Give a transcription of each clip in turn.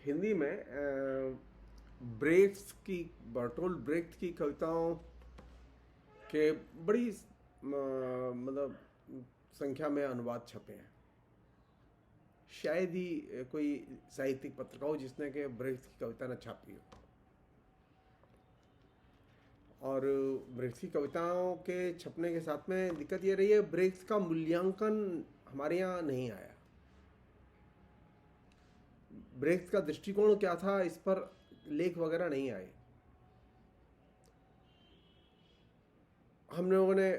हिंदी में ब्रेख्त की Bertolt Brecht की कविताओं के बड़ी मतलब संख्या में अनुवाद छपे हैं। शायद ही कोई साहित्यिक पत्रिका हो जिसने के ब्रेख्त की कविता न छापी हो। और ब्रेख्त की कविताओं के छपने के साथ में दिक्कत ये रही है, ब्रेख्त का मूल्यांकन हमारे यहाँ नहीं आया। ब्रेख्त का दृष्टिकोण क्या था, इस पर लेख वगैरह नहीं आए। हम लोगों ने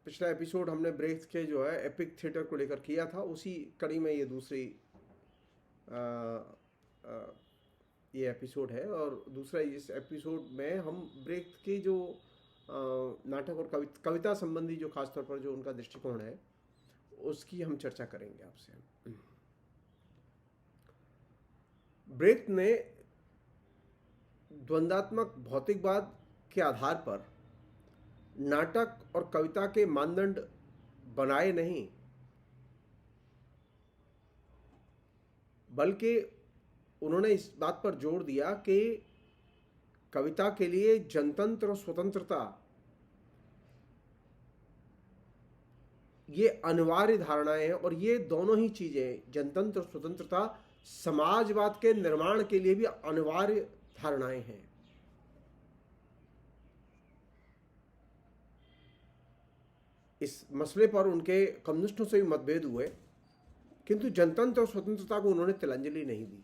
पिछला एपिसोड हमने ब्रेख्त के जो है एपिक थिएटर को लेकर किया था, उसी कड़ी में ये दूसरी ये एपिसोड है। और दूसरा, इस एपिसोड में हम ब्रेख्त की जो नाटक और कविता संबंधी जो खासतौर पर जो उनका दृष्टिकोण है उसकी हम चर्चा करेंगे आपसे। ब्रेख्त ने द्वंद्वात्मक भौतिकवाद के आधार पर नाटक और कविता के मानदंड बनाए नहीं, बल्कि उन्होंने इस बात पर जोर दिया कि कविता के लिए जनतंत्र और स्वतंत्रता ये अनिवार्य धारणाएं हैं। और ये दोनों ही चीजें, जनतंत्र और स्वतंत्रता, समाजवाद के निर्माण के लिए भी अनिवार्य धारणाएं हैं। इस मसले पर उनके कम्युनिस्टों से भी मतभेद हुए, किंतु जनतंत्र और स्वतंत्रता को उन्होंने तिलांजलि नहीं दी,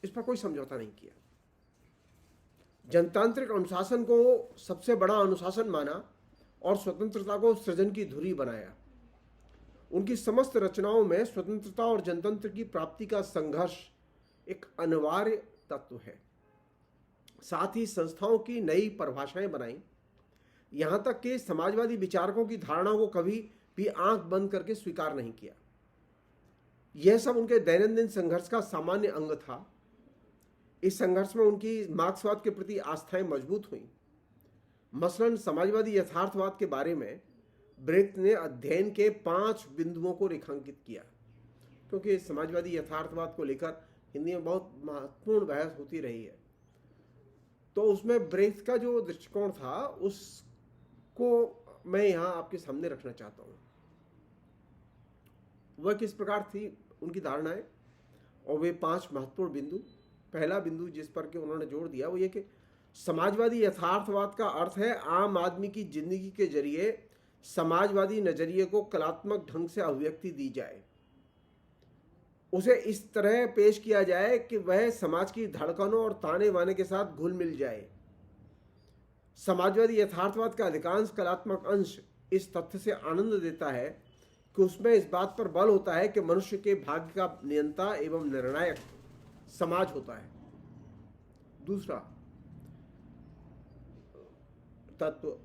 इस पर कोई समझौता नहीं किया। जनतांत्रिक अनुशासन को सबसे बड़ा अनुशासन माना और स्वतंत्रता को सृजन की धुरी बनाया। उनकी समस्त रचनाओं में स्वतंत्रता और जनतंत्र की प्राप्ति का संघर्ष एक अनिवार्य तत्व है। साथ ही संस्थाओं की नई परिभाषाएं बनाई, यहां तक कि समाजवादी विचारकों की धारणा को कभी भी आंख बंद करके स्वीकार नहीं किया। यह सब उनके दैनंदिन संघर्ष का सामान्य अंग था। इस संघर्ष में उनकी मार्क्सवाद के प्रति आस्थाएं मजबूत हुई। मसलन समाजवादी यथार्थवाद के बारे में ब्रेख्त ने अध्ययन के 5 बिंदुओं को रेखांकित किया, क्योंकि समाजवादी यथार्थवाद को लेकर हिंदी में बहुत महत्वपूर्ण बहस होती रही है। तो उसमें ब्रेख्त का जो दृष्टिकोण था उसको मैं यहाँ आपके सामने रखना चाहता हूँ। वह किस प्रकार थी उनकी धारणाएं और वे 5 महत्वपूर्ण बिंदु। पहला बिंदु जिस पर के उन्होंने जोर दिया वो ये कि समाजवादी यथार्थवाद का अर्थ है आम आदमी की जिंदगी के जरिए समाजवादी नजरिए को कलात्मक ढंग से अभिव्यक्ति दी जाए, उसे इस तरह पेश किया जाए कि वह समाज की धड़कनों और ताने बाने के साथ घुल मिल जाए। समाजवादी यथार्थवाद का अधिकांश कलात्मक अंश इस तथ्य से आनंद देता है कि उसमें इस बात पर बल होता है कि मनुष्य के भाग्य का नियंता एवं निर्णायक समाज होता है। दूसरा तत्व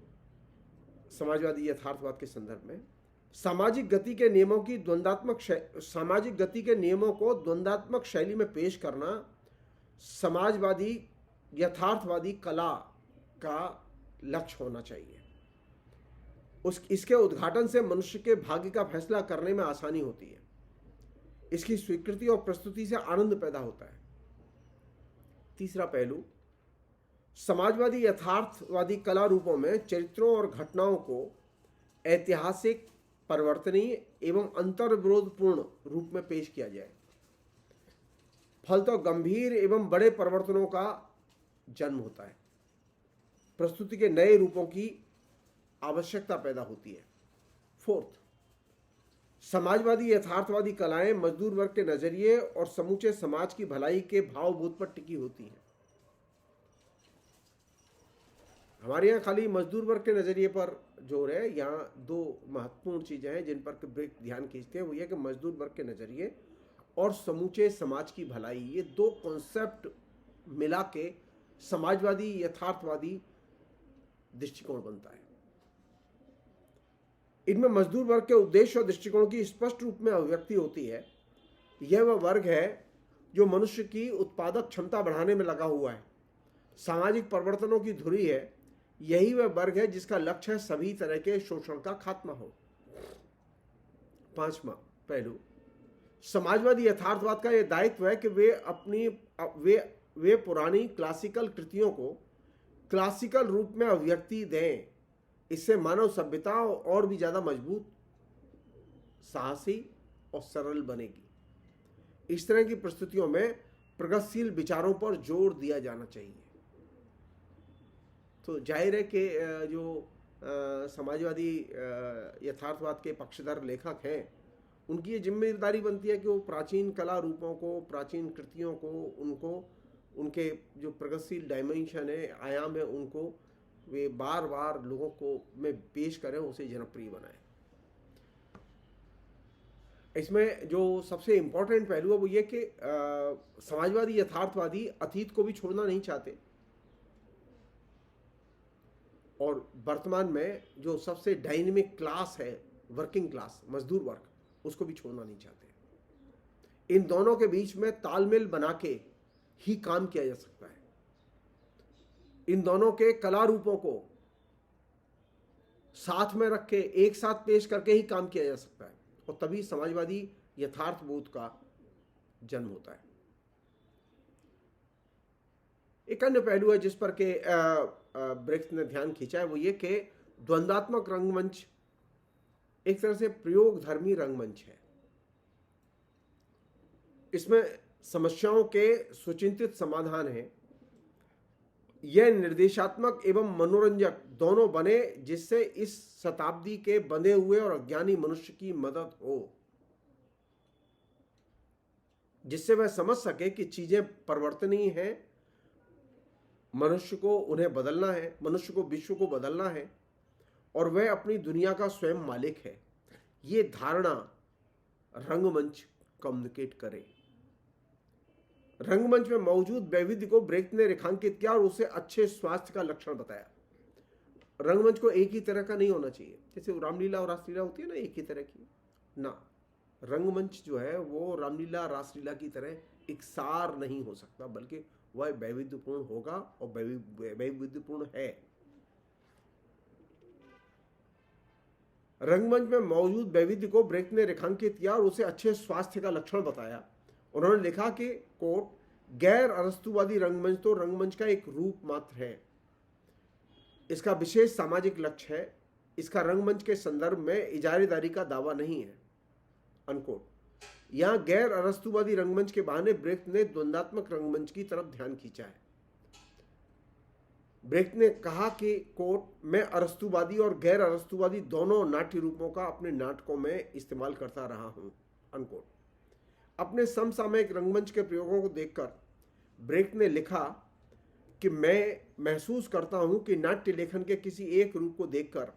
समाजवादी यथार्थवाद के संदर्भ में सामाजिक गति के नियमों को द्वंद्वात्मक शैली में पेश करना समाजवादी यथार्थवादी कला का लक्ष्य होना चाहिए। इसके उद्घाटन से मनुष्य के भाग्य का फैसला करने में आसानी होती है। इसकी स्वीकृति और प्रस्तुति से आनंद पैदा होता है। तीसरा पहलू, समाजवादी यथार्थवादी कला रूपों में चरित्रों और घटनाओं को ऐतिहासिक, परिवर्तनीय एवं अंतर्विरोधपूर्ण रूप में पेश किया जाए। फलतः गंभीर एवं बड़े परिवर्तनों का जन्म होता है। प्रस्तुति के नए रूपों की आवश्यकता पैदा होती है। फोर्थ, समाजवादी यथार्थवादी कलाएं मजदूर वर्ग के नजरिए और समूचे समाज की भलाई के भावबोध पर टिकी होती हैं। हमारे यहाँ खाली मजदूर वर्ग के नजरिए पर जोर है। यहाँ 2 महत्वपूर्ण चीजें हैं जिन पर ब्रेख्त ध्यान खींचते हैं, वो यह कि मजदूर वर्ग के नजरिए और समूचे समाज की भलाई, ये 2 कॉन्सेप्ट मिला के समाजवादी यथार्थवादी दृष्टिकोण बनता है। इनमें मजदूर वर्ग के उद्देश्य और दृष्टिकोण की स्पष्ट रूप में अभिव्यक्ति होती है। यह वह वर्ग है जो मनुष्य की उत्पादक क्षमता बढ़ाने में लगा हुआ है, सामाजिक परिवर्तनों की धुरी है। यही वह वर्ग है जिसका लक्ष्य है सभी तरह के शोषण का खात्मा हो। 5वां पहलू, समाजवादी यथार्थवाद का यह दायित्व है कि वे पुरानी क्लासिकल कृतियों को क्लासिकल रूप में अभिव्यक्ति दें। इससे मानव सभ्यता और भी ज्यादा मजबूत, साहसी और सरल बनेगी। इस तरह की प्रस्तुतियों में प्रगतिशील विचारों पर जोर दिया जाना चाहिए। तो जाहिर है कि जो समाजवादी यथार्थवाद के पक्षधर लेखक हैं, उनकी ये जिम्मेदारी बनती है कि वो प्राचीन कला रूपों को, प्राचीन कृतियों को, उनके जो प्रगतिशील डायमेंशन है, आयाम है, उनको वे बार बार लोगों को में पेश करें, उसे जनप्रिय बनाएं। इसमें जो सबसे इम्पोर्टेंट पहलू है वो ये कि समाजवादी यथार्थवादी अतीत को भी छोड़ना नहीं चाहते और वर्तमान में जो सबसे डायनेमिक क्लास है, वर्किंग क्लास, मजदूर वर्ग, उसको भी छोड़ना नहीं चाहते। इन दोनों के बीच में तालमेल बना के ही काम किया जा सकता है। इन दोनों के कला रूपों को साथ में रख के, एक साथ पेश करके ही काम किया जा सकता है, और तभी समाजवादी यथार्थबोध का जन्म होता है। एक अन्य पहलू है जिस पर के ब्रेख्त ने ध्यान खींचा है, वो ये कि द्वंद्वात्मक रंगमंच एक तरह से प्रयोगधर्मी रंगमंच है। इसमें समस्याओं के सुचिंतित समाधान है। यह निर्देशात्मक एवं मनोरंजक दोनों बने, जिससे इस शताब्दी के बंधे हुए और अज्ञानी मनुष्य की मदद हो, जिससे वह समझ सके कि चीजें परिवर्तनीय हैं, मनुष्य को उन्हें बदलना है, मनुष्य को विश्व को बदलना है, और वह अपनी दुनिया का स्वयं मालिक है। ये धारणा रंगमंच कम्युनिकेट करे। रंगमंच में मौजूद वैविध्य को ब्रेख्त ने रेखांकित किया और उसे अच्छे स्वास्थ्य का लक्षण बताया। रंगमंच को एक ही तरह का नहीं होना चाहिए, जैसे रामलीला और रासलीला होती है ना, एक ही तरह की ना। रंगमंच जो है वो रामलीला रासलीला की तरह एक सार नहीं हो सकता, बल्कि वह वैविध्यपूर्ण होगा, और वैविध्यपूर्ण है। रंगमंच में मौजूद वैविध्य को ब्रेख्त ने रेखांकित किया और उसे अच्छे स्वास्थ्य का लक्षण बताया। उन्होंने लिखा कि कोट, गैर अरस्तुवादी रंगमंच तो रंगमंच का एक रूप मात्र है, इसका विशेष सामाजिक लक्ष्य है, इसका रंगमंच के संदर्भ में इजारेदारी का दावा नहीं है, अनकोट। यहां गैर अरस्तुवादी रंगमंच के बहाने ब्रेख्त ने द्वंद्वात्मक रंगमंच की तरफ ध्यान खींचा है। ब्रेख्त ने कहा कि कोट, मैं अरस्तुवादी और गैर अरस्तुवादी दोनों नाट्य रूपों का अपने नाटकों में इस्तेमाल करता रहा हूं, अनकोट। अपने समसामयिक रंगमंच के प्रयोगों को देखकर ब्रेख्त ने लिखा कि मैं महसूस करता हूं कि नाट्य लेखन के किसी एक रूप को देखकर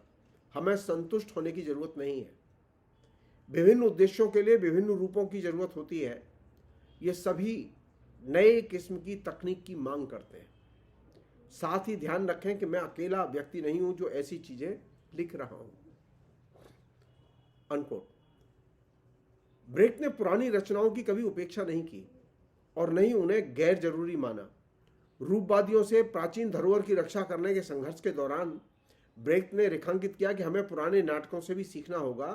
हमें संतुष्ट होने की जरूरत नहीं है। विभिन्न उद्देश्यों के लिए विभिन्न रूपों की जरूरत होती है। ये सभी नए किस्म की तकनीक की मांग करते हैं। साथ ही ध्यान रखें कि मैं अकेला व्यक्ति नहीं हूं जो ऐसी चीजें लिख रहा हूं, अनकोट। ब्रेख्त ने पुरानी रचनाओं की कभी उपेक्षा नहीं की और न ही उन्हें गैर जरूरी माना। रूपवादियों से प्राचीन धरोहर की रक्षा करने के संघर्ष के दौरान ब्रेख्त ने रेखांकित किया कि हमें पुराने नाटकों से भी सीखना होगा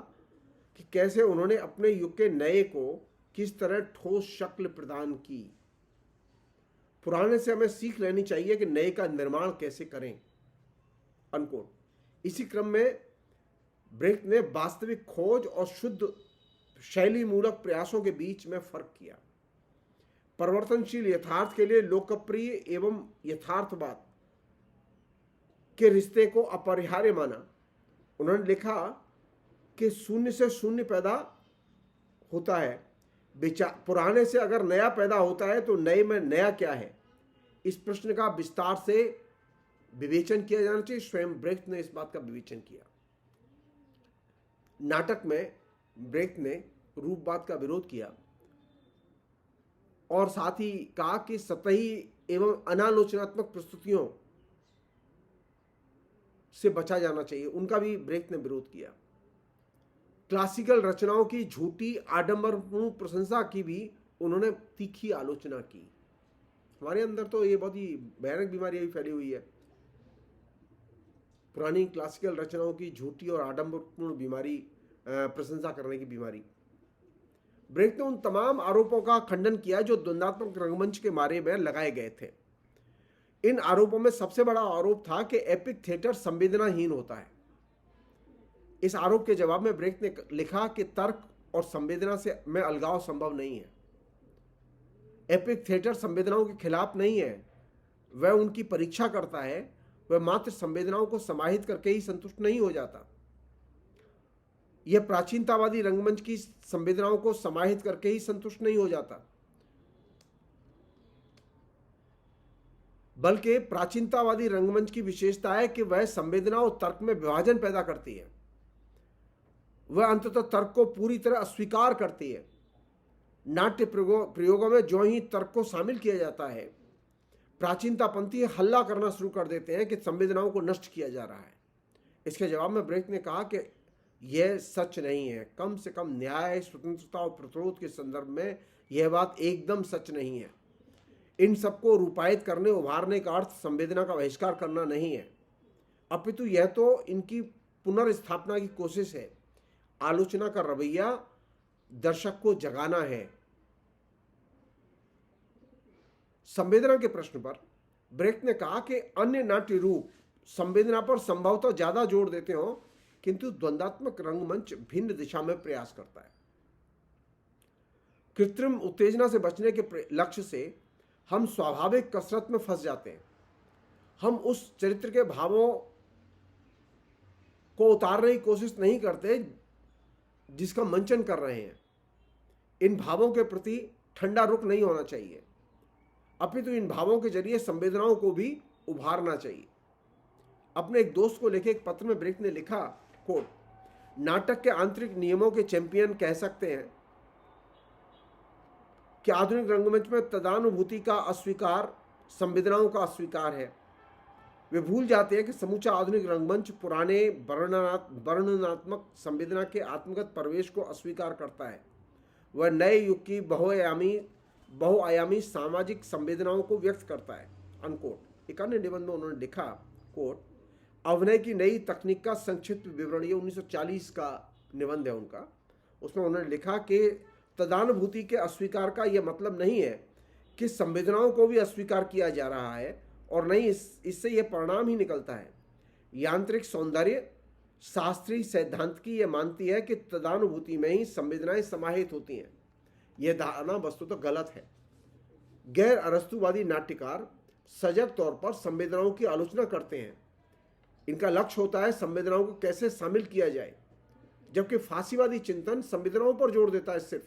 कि कैसे उन्होंने अपने युग के नए को किस तरह ठोस शक्ल प्रदान की। पुराने से हमें सीख लेनी चाहिए कि नए का निर्माण कैसे करें, अनकोट। इसी क्रम में ब्रेख्त ने वास्तविक खोज और शुद्ध शैली मूलक प्रयासों के बीच में फर्क किया। परिवर्तनशील यथार्थ के लिए लोकप्रिय एवं यथार्थवाद के रिश्ते को अपरिहार्य माना। उन्होंने लिखा कि शून्य से शून्य पैदा होता है, पुराने से अगर नया पैदा होता है तो नए में नया क्या है, इस प्रश्न का विस्तार से विवेचन किया जाना चाहिए। स्वयं ब्रेख्त ने इस बात का विवेचन किया। नाटक में ब्रेख्त ने रूपवाद का विरोध किया और साथ ही कहा कि सतही एवं अनालोचनात्मक प्रस्तुतियों से बचा जाना चाहिए, उनका भी ब्रेख्त ने विरोध किया। क्लासिकल रचनाओं की झूठी आडंबरपूर्ण प्रशंसा की भी उन्होंने तीखी आलोचना की। हमारे अंदर तो ये बहुत ही भयानक बीमारी अभी फैली हुई है, पुरानी क्लासिकल रचनाओं की झूठी और आडंबरपूर्ण बीमारी, प्रशंसा करने की बीमारी। ब्रेख्त ने उन तमाम आरोपों का खंडन किया जो द्वंद्वात्मक रंगमंच के बारे में लगाए गए थे। इन आरोपों में सबसे बड़ा आरोप था कि एपिक थिएटर संवेदनाहीन होता है। इस आरोप के जवाब में ब्रेख्त ने लिखा कि तर्क और संवेदना से में अलगाव संभव नहीं है। एपिक थिएटर संवेदनाओं के खिलाफ नहीं है, वह उनकी परीक्षा करता है। वह मात्र संवेदनाओं को समाहित करके ही संतुष्ट नहीं हो जाता। यह प्राचीनतावादी रंगमंच की संवेदनाओं को समाहित करके ही संतुष्ट नहीं हो जाता, बल्कि प्राचीनतावादी रंगमंच की विशेषता है कि वह संवेदना और तर्क में विभाजन पैदा करती है। वह अंततः तर्क को पूरी तरह अस्वीकार करती है। नाट्य प्रयोगों में जो ही तर्क को शामिल किया जाता है, प्राचीनतापंथी हल्ला करना शुरू कर देते हैं कि संवेदनाओं को नष्ट किया जा रहा है। इसके जवाब में ब्रेख्त ने कहा कि यह सच नहीं है। कम से कम न्याय, स्वतंत्रता और प्रतिरोध के संदर्भ में यह बात एकदम सच नहीं है। इन सबको रूपायित करने, उभारने का अर्थ संवेदना का बहिष्कार करना नहीं है, अपितु यह तो इनकी पुनर्स्थापना की कोशिश है। आलोचना का रवैया दर्शक को जगाना है। संवेदना के प्रश्न पर ब्रेख्त ने कहा कि अन्य नाट्य रूप संवेदना पर संभवतः ज्यादा जोर देते हो, किंतु द्वंद्वात्मक रंगमंच भिन्न दिशा में प्रयास करता है। कृत्रिम उत्तेजना से बचने के लक्ष्य से हम स्वाभाविक कसरत में फंस जाते हैं। हम उस चरित्र के भावों को उतारने की कोशिश नहीं करते जिसका मंचन कर रहे हैं। इन भावों के प्रति ठंडा रुख नहीं होना चाहिए, अपितु इन भावों के जरिए संवेदनाओं को भी उभारना चाहिए। अपने एक दोस्त को लिखे एक पत्र में ब्रेख्त ने लिखा, कोट, नाटक के आंतरिक नियमों के चैंपियन कह सकते हैं कि आधुनिक रंगमंच में तदानुभूति का अस्वीकार संवेदनाओं का अस्वीकार है। वे भूल जाते हैं कि समूचा आधुनिक रंगमंच पुराने वर्णनात्मक संवेदना के आत्मगत प्रवेश को अस्वीकार करता है। वह नए युग की बहुआयामी सामाजिक संवेदनाओं को व्यक्त करता है, अनकोट। एक अन्य निबंध में उन्होंने लिखा, कोट, अभिनय की नई तकनीक का संक्षिप्त विवरण, ये 1940 का निबंध है उनका। उसमें उन्होंने लिखा कि तदानुभूति के अस्वीकार का यह मतलब नहीं है कि संवेदनाओं को भी अस्वीकार किया जा रहा है, और नहीं इससे यह परिणाम ही निकलता है। यांत्रिक सौंदर्य शास्त्रीय सैद्धांत की यह मानती है कि तदानुभूति में ही संवेदनाएं समाहित होती हैं। यह धारणा वस्तुतः तो गलत है। गैर अरस्तुवादी नाट्यकार सजग तौर पर संवेदनाओं की आलोचना करते हैं। इनका लक्ष्य होता है संवेदनाओं को कैसे शामिल किया जाए, जबकि फांसीवादी चिंतन संवेदनाओं पर जोर देता है सिर्फ।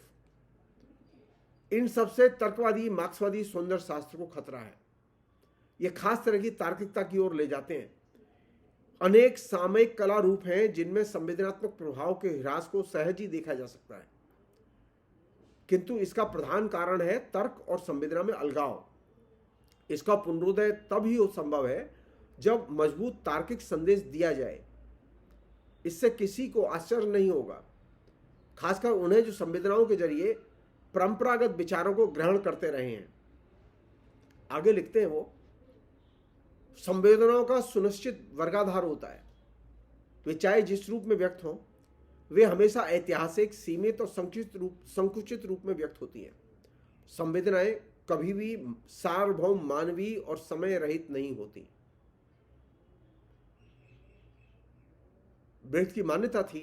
इन सबसे तर्कवादी मार्क्सवादी सौंदर्य शास्त्र को खतरा है। ये खास तरह की तार्किकता की ओर ले जाते हैं। अनेक सामयिक कला रूप हैं जिनमें संवेदनात्मक प्रभाव के ह्रास को सहज ही देखा जा सकता है, किंतु इसका प्रधान कारण है तर्क और संवेदना में अलगाव। इसका पुनरुदय तब ही संभव है जब मजबूत तार्किक संदेश दिया जाए। इससे किसी को आश्चर्य नहीं होगा, खासकर उन्हें जो संवेदनाओं के जरिए परंपरागत विचारों को ग्रहण करते रहे हैं। आगे लिखते हैं वो, संवेदनाओं का सुनिश्चित वर्गाधार होता है। वे चाहे जिस रूप में व्यक्त हों, वे हमेशा ऐतिहासिक, सीमित और संकुचित रूप में व्यक्त होती हैं। संवेदनाएं कभी भी सार्वभौम, मानवीय और समय रहित नहीं होती। ब्रेख्त की मान्यता थी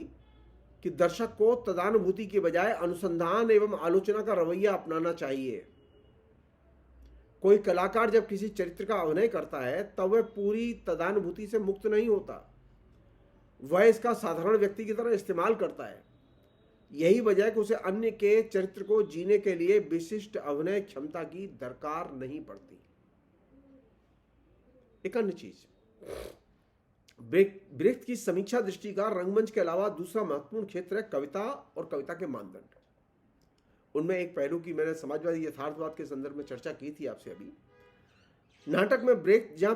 कि दर्शक को तदानुभूति के बजाय अनुसंधान एवं आलोचना का रवैया अपनाना चाहिए। कोई कलाकार जब किसी चरित्र का अभिनय करता है तब वह पूरी तदानुभूति से मुक्त नहीं होता, वह इसका साधारण व्यक्ति की तरह इस्तेमाल करता है। यही वजह है कि उसे अन्य के चरित्र को जीने के लिए विशिष्ट अभिनय क्षमता की दरकार नहीं पड़ती। एक अन्य चीज, ब्रेख्त की समीक्षा दृष्टि का रंगमंच के अलावा दूसरा महत्वपूर्ण क्षेत्र है कविता और कविता के मानदंड। उनमें एक पहलू की मैंने समाजवादी यथार्थवाद के संदर्भ में चर्चा की थी आपसे अभी। नाटक में ब्रेख्त जहां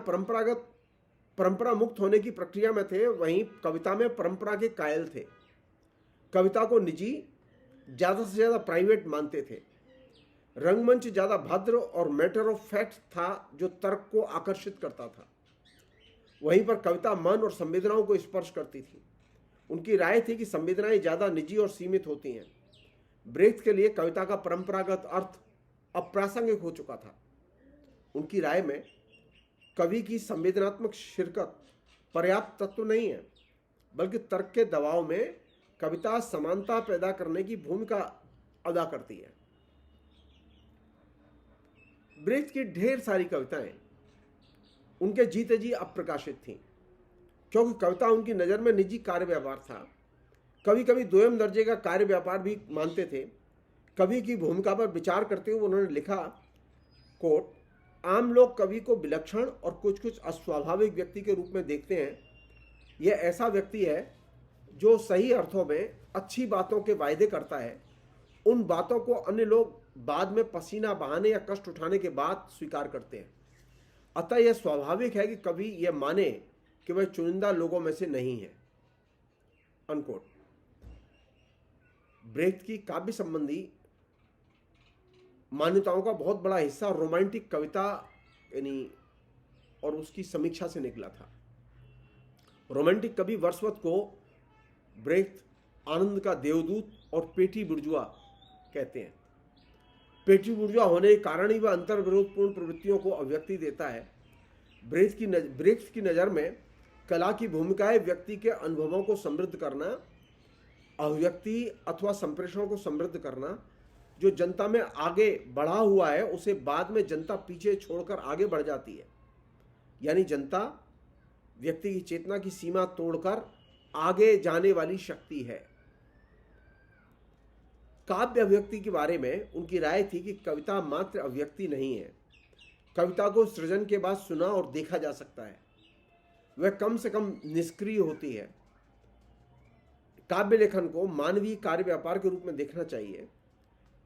परंपरा मुक्त होने की प्रक्रिया में थे, वहीं कविता में परंपरा के कायल थे। कविता को निजी, ज्यादा से ज्यादा प्राइवेट मानते थे। रंगमंच ज्यादा भद्र और मैटर ऑफ फैक्ट था, जो तर्क को आकर्षित करता था। वहीं पर कविता मन और संवेदनाओं को स्पर्श करती थी। उनकी राय थी कि संवेदनाएं ज्यादा निजी और सीमित होती हैं। ब्रेख्त के लिए कविता का परंपरागत अर्थ अप्रासंगिक हो चुका था। उनकी राय में कवि की संवेदनात्मक शिरकत पर्याप्त तत्व नहीं है, बल्कि तर्क के दबाव में कविता समानता पैदा करने की भूमिका अदा करती है। ब्रेख्त की ढेर सारी कविताएं उनके जीते जी अप्रकाशित थीं, क्योंकि कविता उनकी नज़र में निजी कार्य व्यापार था। कभी कभी दोयम दर्जे का कार्य व्यापार भी मानते थे। कवि की भूमिका पर विचार करते हुए उन्होंने लिखा, कोट, आम लोग कवि को विलक्षण और कुछ कुछ अस्वाभाविक व्यक्ति के रूप में देखते हैं। यह ऐसा व्यक्ति है जो सही अर्थों में अच्छी बातों के वायदे करता है। उन बातों को अन्य लोग बाद में पसीना बहाने या कष्ट उठाने के बाद स्वीकार करते हैं। अतः यह स्वाभाविक है कि कवि यह माने कि वह चुनिंदा लोगों में से नहीं है। अनकोट। ब्रेख्त की काव्य संबंधी मान्यताओं का बहुत बड़ा हिस्सा रोमांटिक कविता यानी और उसकी समीक्षा से निकला था। रोमांटिक कवि वर्dsworth को ब्रेख्त आनंद का देवदूत और पेटी बुर्जुआ कहते हैं। पेटी बुर्जुआ होने के कारण ही वह अंतर्विरोधपूर्ण प्रवृत्तियों को अभिव्यक्ति देता है। ब्रेख्त की नज़र में कला की भूमिकाएं व्यक्ति के अनुभवों को समृद्ध करना, अभिव्यक्ति अथवा संप्रेषण को समृद्ध करना, जो जनता में आगे बढ़ा हुआ है उसे बाद में जनता पीछे छोड़कर आगे बढ़ जाती है। यानी जनता व्यक्ति की चेतना की सीमा तोड़कर आगे जाने वाली शक्ति है। काव्य अभिव्यक्ति के बारे में उनकी राय थी कि कविता मात्र अभिव्यक्ति नहीं है। कविता को सृजन के बाद सुना और देखा जा सकता है। वह कम से कम निष्क्रिय होती है। काव्य लेखन को मानवीय कार्य व्यापार के रूप में देखना चाहिए।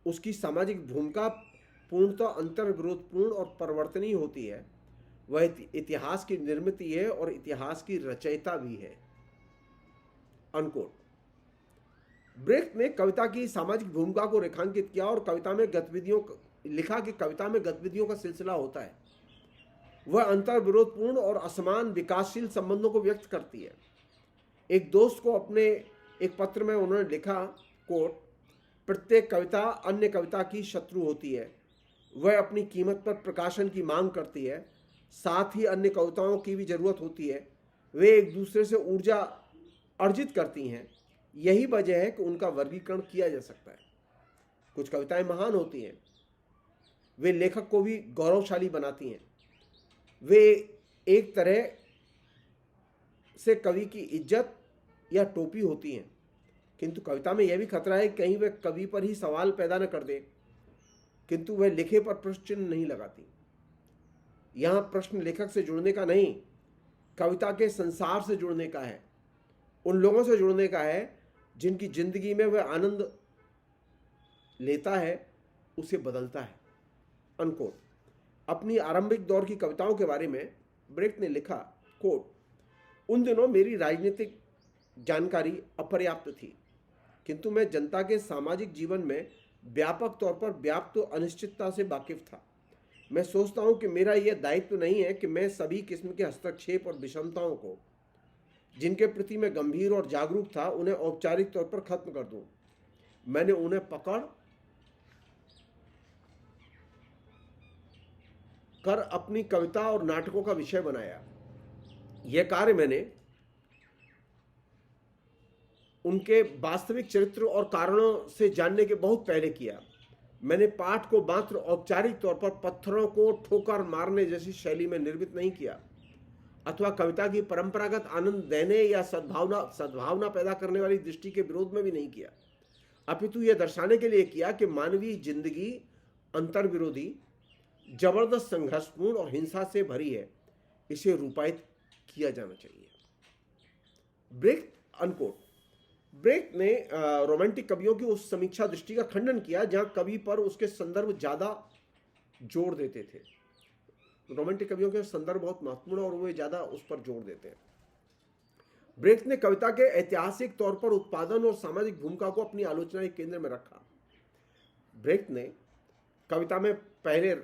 उसकी सामाजिक भूमिका पूर्णतः अंतर्विरोधपूर्ण और परिवर्तनीय होती है। वह इतिहास की निर्मित है और इतिहास की रचयिता भी है। अनकोट। ब्रेख्त ने कविता की सामाजिक भूमिका को रेखांकित किया और कविता में गतिविधियों लिखा कि कविता में गतिविधियों का सिलसिला होता है। वह अंतर्विरोधपूर्ण और असमान विकासशील संबंधों को व्यक्त करती है। एक दोस्त को अपने एक पत्र में उन्होंने लिखा, कोट, प्रत्येक कविता अन्य कविता की शत्रु होती है। वह अपनी कीमत पर प्रकाशन की मांग करती है। साथ ही अन्य कविताओं की भी जरूरत होती है। वे एक दूसरे से ऊर्जा अर्जित करती हैं। यही वजह है कि उनका वर्गीकरण किया जा सकता है। कुछ कविताएं महान होती हैं। वे लेखक को भी गौरवशाली बनाती हैं। वे एक तरह से कवि की इज्जत या टोपी होती हैं। किंतु कविता में यह भी खतरा है कि कहीं वह कवि पर ही सवाल पैदा न कर दे, किंतु वह लिखे पर प्रश्न चिन्ह नहीं लगाती। यहाँ प्रश्न लेखक से जुड़ने का नहीं, कविता के संसार से जुड़ने का है। उन लोगों से जुड़ने का है जिनकी जिंदगी में वह आनंद लेता है, उसे बदलता है। अनकोट। अपनी आरंभिक दौर की कविताओं के बारे में ब्रेख्त ने लिखा, कोट, उन दिनों मेरी राजनीतिक जानकारी अपर्याप्त थी, किंतु मैं जनता के सामाजिक जीवन में व्यापक तौर पर व्याप्त अनिश्चितता से वाकिफ था। मैं सोचता हूं कि मेरा यह दायित्व नहीं है कि मैं सभी किस्म के हस्तक्षेप और विषमताओं को, जिनके प्रति मैं गंभीर और जागरूक था, उन्हें औपचारिक तौर पर खत्म कर दूं। मैंने उन्हें पकड़ कर अपनी कविता और नाटकों का विषय बनाया। यह कार्य मैंने उनके वास्तविक चरित्र और कारणों से जानने के बहुत पहले किया। मैंने पाठ को मात्र औपचारिक तौर पर पत्थरों को ठोकर मारने जैसी शैली में निर्मित नहीं किया, अथवा कविता की परंपरागत आनंद देने या सद्भावना पैदा करने वाली दृष्टि के विरोध में भी नहीं किया, अपितु यह दर्शाने के लिए किया कि मानवीय जिंदगी अंतर्विरोधी, जबरदस्त, संघर्षपूर्ण और हिंसा से भरी है। इसे रूपायित किया जाना चाहिए। ब्रेख्त। अनकोट। ब्रेख्त ने रोमांटिक कवियों की उस समीक्षा दृष्टि का खंडन किया जहां कवि पर उसके संदर्भ ज्यादा जोर देते थे। रोमांटिक कवियों के संदर्भ बहुत महत्वपूर्ण और वे ज्यादा उस पर जोर देते हैं। ब्रेख्त ने कविता के ऐतिहासिक तौर पर उत्पादन और सामाजिक भूमिका को अपनी आलोचना के केंद्र में रखा। ब्रेख्त ने कविता में पहले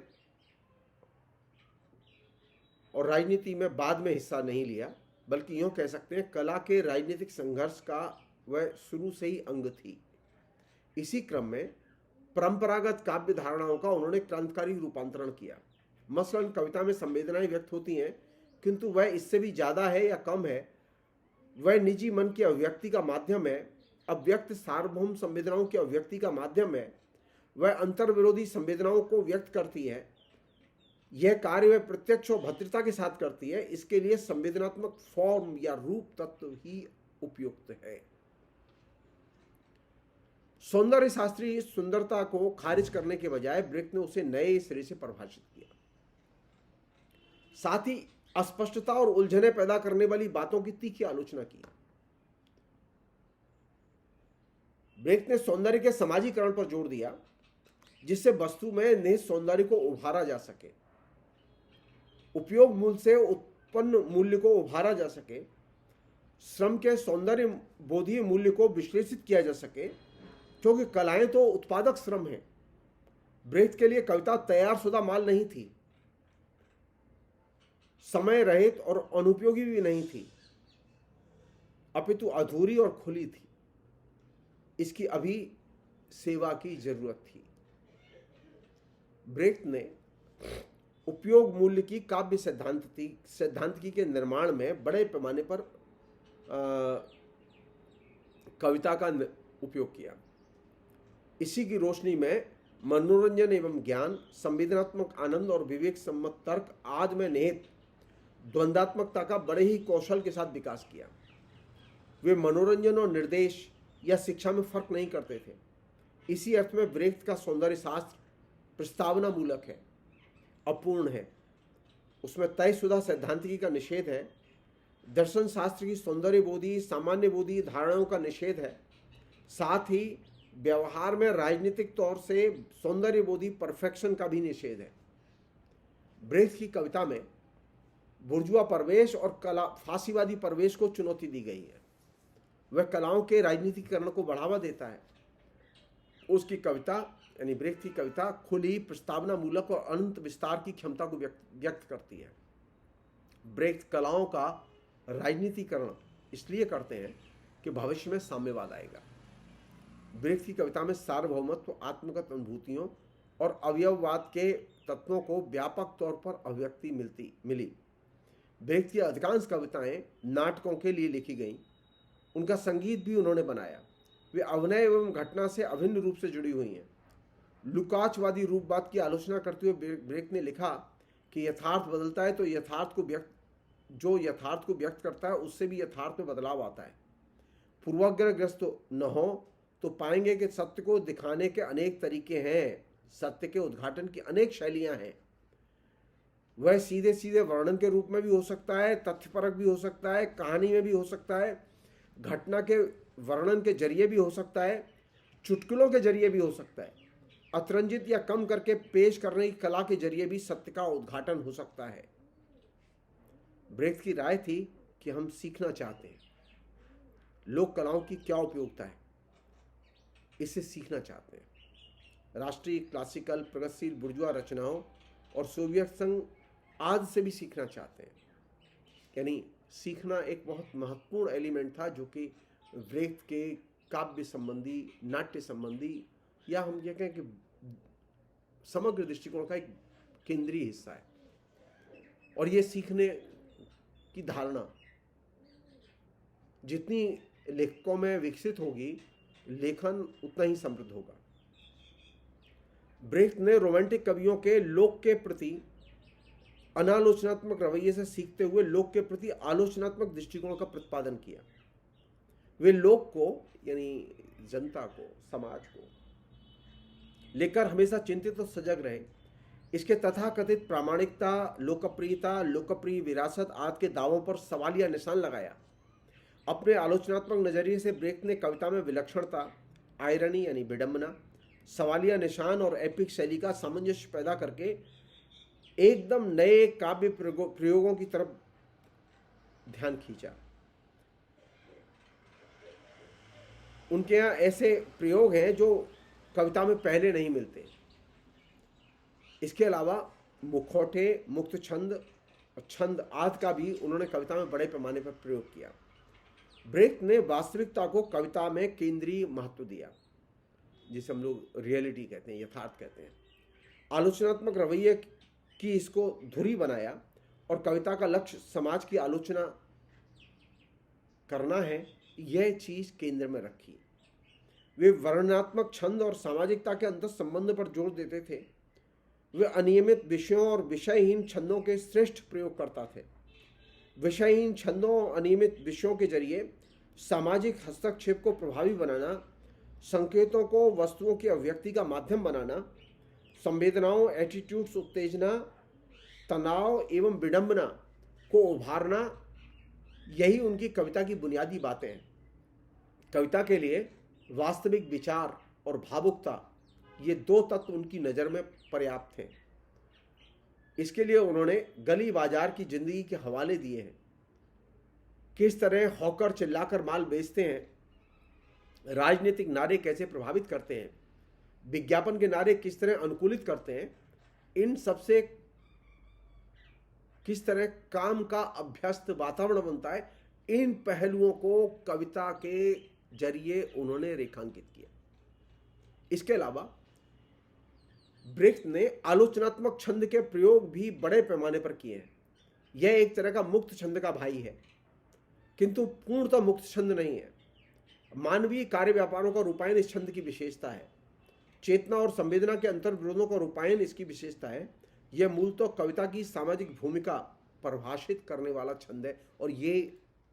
और राजनीति में बाद में हिस्सा नहीं लिया, बल्कि यूं कह सकते हैं कला के राजनीतिक संघर्ष का वह शुरू से ही अंग थी। इसी क्रम में परंपरागत काव्य धारणाओं का उन्होंने क्रांतिकारी रूपांतरण किया। मसलन कविता में संवेदनाएं व्यक्त होती हैं, किंतु वह इससे भी ज्यादा है या कम है। वह निजी मन की अभिव्यक्ति का माध्यम है, अव्यक्त सार्वभौम संवेदनाओं की अभिव्यक्ति का माध्यम है। वह अंतर्विरोधी संवेदनाओं को व्यक्त करती है। यह कार्य वह प्रत्यक्ष और भद्रता के साथ करती है। इसके लिए संवेदनात्मक फॉर्म या रूप तत्व ही उपयुक्त है। सौंदर्य शास्त्री सुंदरता को खारिज करने के बजाय ब्रेक ने उसे नए सिरे से परिभाषित किया। साथ ही अस्पष्टता और उलझने पैदा करने वाली बातों की तीखी आलोचना की। ब्रेक ने सौंदर्य के समाजीकरण पर जोर दिया, जिससे वस्तु में निहित सौंदर्य को उभारा जा सके, उपयोग मूल्य से उत्पन्न मूल्य को उभारा जा सके, श्रम के सौंदर्य बोधीय मूल्य को विश्लेषित किया जा सके, क्योंकि कलाएं तो उत्पादक श्रम है। ब्रेख्त के लिए कविता तैयारशुदा माल नहीं थी, समय रहित और अनुपयोगी भी नहीं थी, अपितु अधूरी और खुली थी। इसकी अभी सेवा की जरूरत थी। ब्रेख्त ने उपयोग मूल्य की काव्य सैद्धांतिकी के निर्माण में बड़े पैमाने पर कविता का उपयोग किया। इसी की रोशनी में मनोरंजन एवं ज्ञान, संवेदनात्मक आनंद और विवेक सम्मत तर्क आदि में निहित द्वंद्वात्मकता का बड़े ही कौशल के साथ विकास किया। वे मनोरंजन और निर्देश या शिक्षा में फर्क नहीं करते थे। इसी अर्थ में ब्रेख्त का सौंदर्य शास्त्र प्रस्तावना मूलक है, अपूर्ण है। उसमें तयशुदा सैद्धांतिकी का निषेध है। दर्शन शास्त्र की सौंदर्य बोधी, सामान्य बोधी धारणाओं का निषेध है। साथ ही व्यवहार में राजनीतिक तौर से सौंदर्य बोधी परफेक्शन का भी निषेध है। ब्रेख्त की कविता में बुर्जुआ परवेश और कला फांसीवादी परवेश को चुनौती दी गई है। वह कलाओं के राजनीतिकरण को बढ़ावा देता है। उसकी कविता यानी ब्रेख्त की कविता खुली, प्रस्तावना मूलक और अनंत विस्तार की क्षमता को व्यक्त करती है। ब्रेख्त कलाओं का राजनीतिकरण इसलिए करते हैं कि भविष्य में साम्यवाद आएगा। ब्रेख्त की कविता में सार्वभौमत्व, आत्मगत अनुभूतियों और अवयववाद के तत्वों को व्यापक तौर पर अभिव्यक्ति मिली। ब्रेख्त की अधिकांश कविताएं नाटकों के लिए लिखी गईं। उनका संगीत भी उन्होंने बनाया। वे अभिनय एवं घटना से अभिन्न रूप से जुड़ी हुई हैं। लुकाचवादी रूपवाद की आलोचना करते हुए ब्रेख्त ने लिखा कि यथार्थ बदलता है तो जो यथार्थ को व्यक्त करता है उससे भी यथार्थ में बदलाव आता है। पूर्वाग्रहग्रस्त न हो तो पाएंगे कि सत्य को दिखाने के अनेक तरीके हैं, सत्य के उद्घाटन की अनेक शैलियां हैं। वह सीधे सीधे वर्णन के रूप में भी हो सकता है, तथ्यपरक भी हो सकता है, कहानी में भी हो सकता है, घटना के वर्णन के जरिए भी हो सकता है, चुटकुलों के जरिए भी हो सकता है, अतिरंजित या कम करके पेश करने की कला के जरिए भी सत्य का उद्घाटन हो सकता है। ब्रेख्त की राय थी कि हम सीखना चाहते हैं, लोक कलाओं की क्या उपयोगिता है, इसे सीखना चाहते हैं। राष्ट्रीय, क्लासिकल, प्रगतिशील, बुर्जुआ रचनाओं और सोवियत संघ आदि से भी सीखना चाहते हैं। यानी सीखना एक बहुत महत्वपूर्ण एलिमेंट था, जो कि ब्रेख्त के काव्य संबंधी, नाट्य संबंधी, या हम ये कहें कि समग्र दृष्टिकोण का एक केंद्रीय हिस्सा है। और ये सीखने की धारणा जितनी लेखकों में विकसित होगी, लेखन उतना ही समृद्ध होगा। ब्रेख्त ने रोमांटिक कवियों के लोक के प्रति अनालोचनात्मक रवैये से सीखते हुए लोक के प्रति आलोचनात्मक दृष्टिकोण का प्रतिपादन किया। वे लोक को यानी जनता को, समाज को लेकर हमेशा चिंतित और सजग रहे। इसके तथाकथित प्रामाणिकता, लोकप्रियता, लोकप्रिय विरासत आदि के दावों पर सवालिया निशान लगाया। अपने आलोचनात्मक नजरिए से ब्रेख्त ने कविता में विलक्षणता, आयरनी यानी विडंबना, सवालिया निशान और एपिक शैली का सामंजस्य पैदा करके एकदम नए काव्य प्रयोगों की तरफ ध्यान खींचा। उनके यहाँ ऐसे प्रयोग हैं जो कविता में पहले नहीं मिलते। इसके अलावा मुखौटे, मुक्त छंद और छंद आदि का भी उन्होंने कविता में बड़े पैमाने पर प्रयोग किया। ब्रेख्त ने वास्तविकता को कविता में केंद्रीय महत्व दिया। जिसे हम लोग रियलिटी कहते हैं, यथार्थ कहते हैं। आलोचनात्मक रवैये की इसको धुरी बनाया और कविता का लक्ष्य समाज की आलोचना करना है, यह चीज केंद्र में रखी। वे वर्णनात्मक छंद और सामाजिकता के अंतर संबंध पर जोर देते थे। वे अनियमित विषयों और विषयहीन छंदों के श्रेष्ठ प्रयोग करता थे। विषयहीन छंदों और अनियमित विषयों के जरिए सामाजिक हस्तक्षेप को प्रभावी बनाना, संकेतों को वस्तुओं की अभिव्यक्ति का माध्यम बनाना, संवेदनाओं, एटीट्यूड्स, उत्तेजना, तनाव एवं विडंबना को उभारना, यही उनकी कविता की बुनियादी बातें हैं। कविता के लिए वास्तविक विचार और भावुकता, ये दो तत्व उनकी नज़र में पर्याप्त थे। इसके लिए उन्होंने गली बाजार की जिंदगी के हवाले दिए हैं। किस तरह हॉकर चिल्लाकर माल बेचते हैं, राजनीतिक नारे कैसे प्रभावित करते हैं, विज्ञापन के नारे किस तरह अनुकूलित करते हैं, इन सबसे किस तरह काम का अभ्यस्त वातावरण बनता है, इन पहलुओं को कविता के जरिए उन्होंने रेखांकित किया। इसके अलावा ब्रेख्त ने आलोचनात्मक छंद के प्रयोग भी बड़े पैमाने पर किए हैं। यह एक तरह का मुक्त छंद का भाई है, किंतु पूर्णतः मुक्त छंद नहीं है। मानवीय कार्य व्यापारों का रूपायन इस छंद की विशेषता है। चेतना और संवेदना के अंतर विरोधों का रूपायन इसकी विशेषता है। यह मूलतः कविता की सामाजिक भूमिका परिभाषित करने वाला छंद है और ये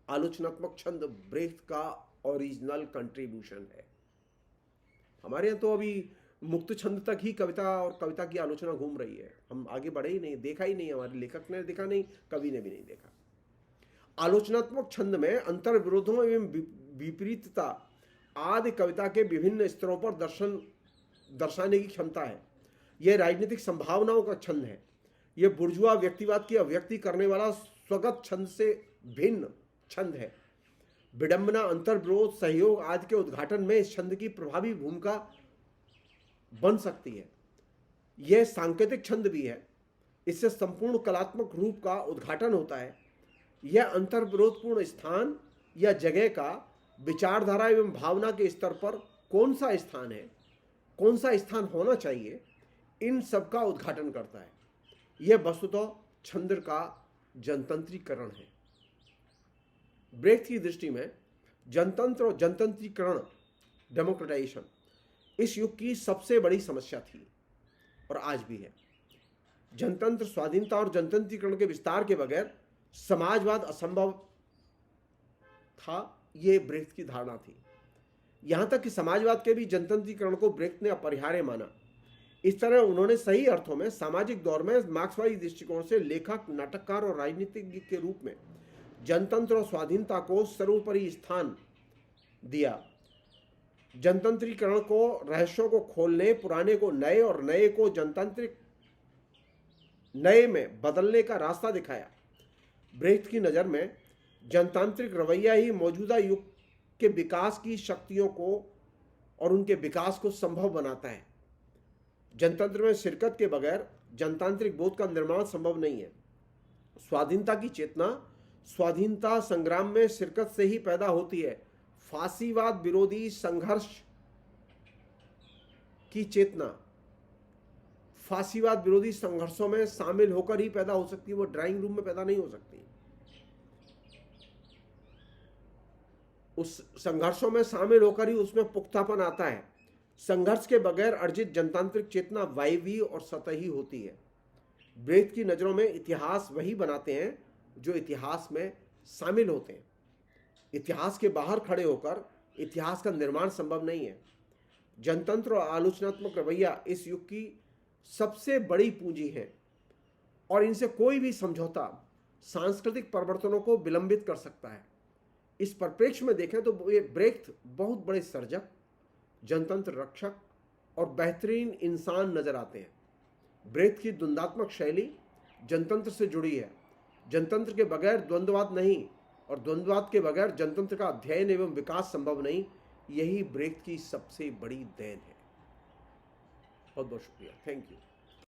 आलोचनात्मक छंद ब्रेख्त का ओरिजिनल कंट्रीब्यूशन है। हमारे यहाँ तो अभी मुक्त छंद तक ही कविता और कविता की आलोचना घूम रही है। हम आगे बढ़े ही नहीं, देखा ही नहीं, हमारे लेखक ने देखा नहीं, कवि ने भी नहीं देखा। आलोचनात्मक छंद में अंतर विरोधों एवं विपरीतता आदि कविता के विभिन्न स्तरों पर दर्शाने की क्षमता है। यह राजनीतिक संभावनाओं का छंद है। यह बुर्जुआ व्यक्तिवाद की अभिव्यक्ति करने वाला स्वगत छंद से भिन्न छंद है। विडंबना, अंतर्विरोध, सहयोग आदि के उद्घाटन में इस छंद की प्रभावी भूमिका बन सकती है। यह सांकेतिक छंद भी है। इससे संपूर्ण कलात्मक रूप का उद्घाटन होता है। यह अंतर्विरोधपूर्ण स्थान या जगह का विचारधारा एवं भावना के स्तर पर कौन सा स्थान है, कौन सा स्थान होना चाहिए, इन सब का उद्घाटन करता है। यह वस्तुतः छंद का जनतंत्रीकरण है। ब्रेख्त की दृष्टि में जनतंत्र और जनतंत्रीकरण, डेमोक्रेटाइजेशन, इस युग की सबसे बड़ी समस्या थी और आज भी है। जनतंत्र, स्वाधीनता और जनतंत्रीकरण के विस्तार के बगैर समाजवाद असंभव था, ये ब्रेख्त की धारणा थी। यहां तक कि समाजवाद के भी जनतंत्रीकरण को ब्रेख्त ने अपरिहार्य माना। इस तरह उन्होंने सही अर्थों में सामाजिक दौर में मार्क्सवादी दृष्टिकोण से लेखक, नाटककार और राजनीतिज्ञ के रूप में जनतंत्र और स्वाधीनता को सर्वोपरि स्थान दिया। जनतंत्रीकरण को, रहस्यों को खोलने, पुराने को नए और नए को जनतांत्रिक नए में बदलने का रास्ता दिखाया। ब्रेख्त की नज़र में जनतांत्रिक रवैया ही मौजूदा युग के विकास की शक्तियों को और उनके विकास को संभव बनाता है। जनतंत्र में शिरकत के बगैर जनतांत्रिक बोध का निर्माण संभव नहीं है। स्वाधीनता की चेतना स्वाधीनता संग्राम में शिरकत से ही पैदा होती है। फांसीवाद विरोधी संघर्ष की चेतना फांसीवाद विरोधी संघर्षों में शामिल होकर ही पैदा हो सकती है, वो ड्राइंग रूम में पैदा नहीं हो सकती। उस संघर्षों में शामिल होकर ही उसमें पुख्तापन आता है। संघर्ष के बगैर अर्जित जनतांत्रिक चेतना वायवी और सतही होती है। ब्रेख्त की नजरों में इतिहास वही बनाते हैं जो इतिहास में शामिल होते हैं। इतिहास के बाहर खड़े होकर इतिहास का निर्माण संभव नहीं है। जनतंत्र और आलोचनात्मक रवैया इस युग की सबसे बड़ी पूंजी है और इनसे कोई भी समझौता सांस्कृतिक परिवर्तनों को विलंबित कर सकता है। इस परिप्रेक्ष्य में देखें तो ये ब्रेख्त बहुत बड़े सर्जक, जनतंत्र रक्षक और बेहतरीन इंसान नजर आते हैं। ब्रेख्त की द्वंद्वात्मक शैली जनतंत्र से जुड़ी है। जनतंत्र के बगैर द्वंद्ववाद नहीं और द्वंद्ववाद के बगैर जनतंत्र का अध्ययन एवं विकास संभव नहीं। यही ब्रेख्त की सबसे बड़ी देन है। बहुत बहुत शुक्रिया। Thank you.